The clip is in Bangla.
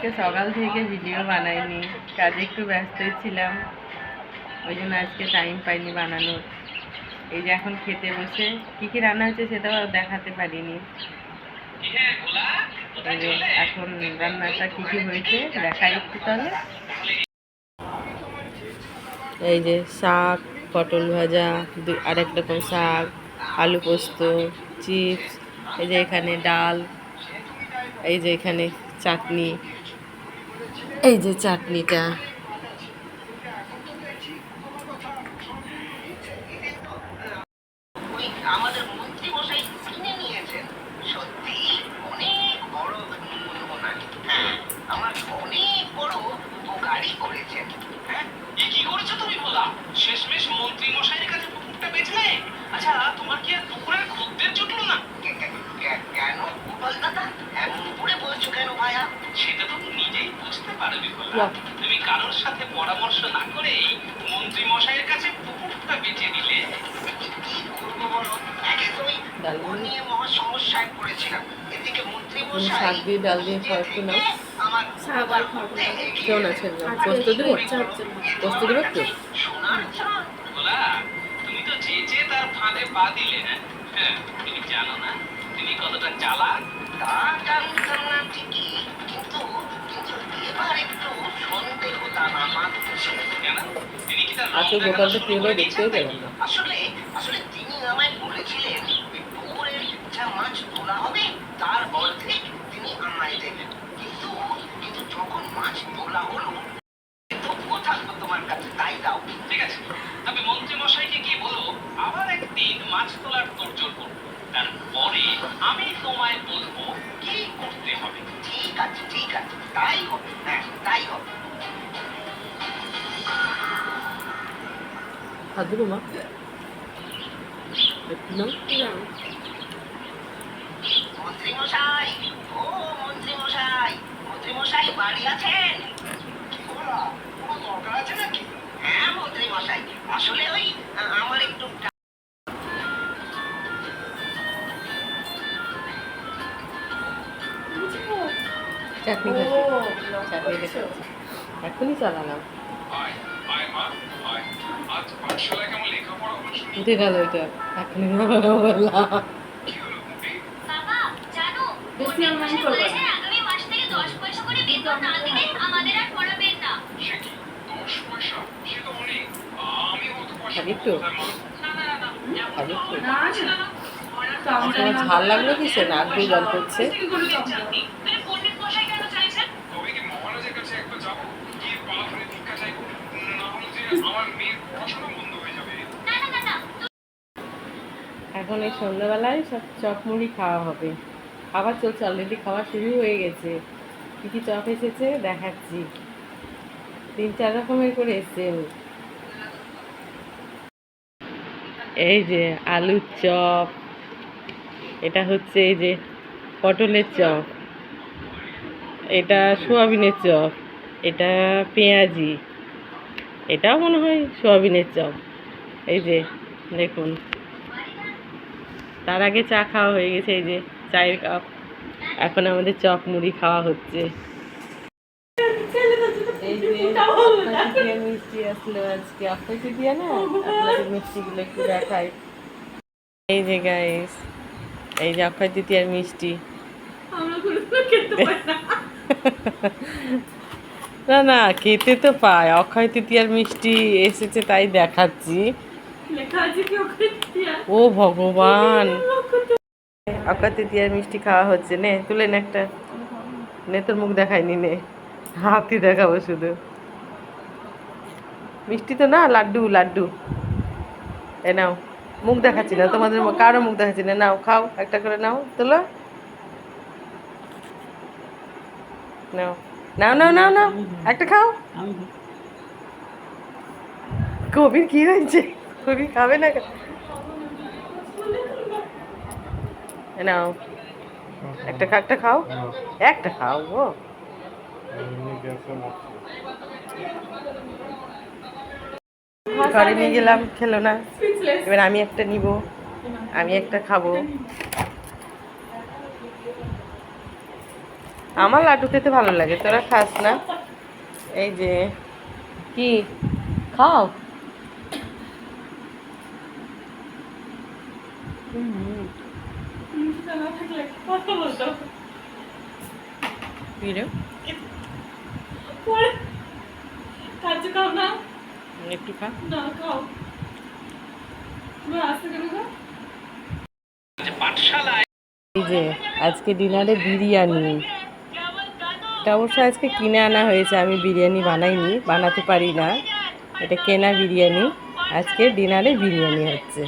আজকে সকাল থেকে ভিডিও বানাইনি, কাজে একটু ব্যস্তই ছিলাম, ওই জন্য আজকে টাইম পাইনি বানানোর। এই যে এখন খেতে বসে কী কী রান্না হয়েছে সেটাও দেখাতে পারিনি। এই যে এখন রান্নাটা কী কী হয়েছে দেখাই একটু তাহলে। এই যে শাক, পটল ভাজা, আরেক রকম শাক, আলু পোস্ত, চিপস, এই যে এখানে ডাল, এই যে এখানে চাটনি, এই যে চাটনিটা, আমাদের মন্ত্রী মশাই কিনে নিয়েছেন। সত্যি অনেক বড় হ্যাঁ, আমার অনেক বড় উপকারই করেছেন। হ্যাঁ, কি করেছো তুমি বলা? শেষমেশ মন্ত্রী মশাইয়ের কাছে পুকুরটা বেচলে? আচ্ছা, তোমার কি আর পুকুরের খদ্দের জুটলো না? কেন গোপাল দাদা এমন করে বলছো কেন ভাইয়া? সেটা তো নিজেই বুঝতে পারবে। তুমি কারোর সাথে পরামর্শ না করেই মন্ত্রী মশাইয়ের কাছে পুকুরটা বেচে দিলে। কি করবো বলো, একদমই নিয়ে মহা সমস্যায় পড়েছিলাম। এদিকে মন্ত্রী মশাই শাক দিয়ে ডাল দিয়ে খাওয়া একটু নাও। আমার কেমন আছে? পোস্ত দেবো, পোস্ত দেবো একটু। তুমি তো যে তার ফাঁদে পা দিলে না। হ্যাঁ, তুমি জানো না তুমি কতটা চালাক। তা জানতাম না ঠিকই, কিন্তু এবার একটু সন্দেহ দানা মারছে। কেন? তিনি কি তার আজকে গোপালটা কি হলো দেখতেই পেলাম না। আসলে আসলে তিনি আমায় বলেছিলেন পুকুরের যা মাছ তোলা হবে তার অর্ধেক তিনি আমায় দেবেন। কিন্তু কিন্তু যখন মাছ তোলা হলো তবুও থাকবো তোমার কাছে, তাই দাও। ঠিক আছে, তবে মন্ত্রী মশাইকে গিয়ে বলো আবার একদিন মাছ তোলার তোড়জোড় করবো। তারপরে আমি তোমায় বলবো কি করতে হবে। ঠিক আছে ঠিক আছে, তাই হবে। হ্যাঁ, তাই হবে। হাত দেবো মা একটু নাও। মন্ত্রী মশাই, ও মন্ত্রী মশাই, মন্ত্রী মশাই বাড়ি আছেন? কোনো দরকার আছে নাকি? হ্যাঁ মন্ত্রী মশাই, আসলে ওই আমার একটু চাটনি খাচ্ছি, এখনই চালালাম। উঠে গেল এটা, এখনই বললাম। ঝাল লাগলো কিসে? নাক দিয়ে জল করছে। এখন এই সন্ধ্যাবেলায় সব চপ মুড়ি খাওয়া হবে, খাবার চলছে, অলরেডি খাওয়া শুরু হয়ে গেছে। কী কী চপ এসেছে দেখাচ্ছি, 3-4 রকমের করে এসছে। এই যে আলুর চপ, এটা হচ্ছে এই যে পটলের চপ, এটা সোয়াবিনের চপ, এটা পেঁয়াজি, এটাও মনে হয় সোয়াবিনের চপ। এই যে দেখুন, তার আগে চা খাওয়া হয়ে গেছে, এই যে চায়ের কাপ। এখন আমাদের চপ মুড়ি খাওয়া হচ্ছে। এই যে মিষ্টি আসলো আজকে, আপনার কি দিয়ে না আপনাদের মিষ্টিগুলো একটু দেখাই। এই যে গাইস, এই যে অক্ষয় তৃতীয়ার মিষ্টি। না না, খেতে তো পায়, অক্ষয় তৃতীয়ার মিষ্টি এসেছে তাই দেখাচ্ছি। ও ভগবান, অক্ষয় তৃতীয়ার মিষ্টি খাওয়া হচ্ছে, নে তুলে নে একটা, নে তোর মুখ দেখায়নি, নে হাতই দেখাবো শুধু। মিষ্টি তো না, লাড্ডু লাড্ডু। এ নাও, মুখ দেখাচ্ছি না তোমাদের, কারো মুখ দেখাচ্ছি না, নাও খাও, একটা করে নাও, তোলো, নাও নাও নাও নাও নাও, একটা খাও। কবির কি হয়েছে? কবি খাবে না? নাও একটা খাও, একটা খাও গো। ঘরে নিয়ে গেলাম, খেলো না। এবার আমি একটা নিব, আমি একটা খাবো। আমার লাড্ডু খেতে ভালো লাগে, তোরা খাস না। এই যে কি খাও। কি রে? একটু খা। পাঠশালায় এই যে আজকে ডিনারে বিরিয়ানি। এটা অবশ্য আজকে কিনে আনা হয়েছে, আমি বিরিয়ানি বানাইনি, বানাতে পারি না, এটা কেনা বিরিয়ানি। আজকে ডিনারে বিরিয়ানি হচ্ছে।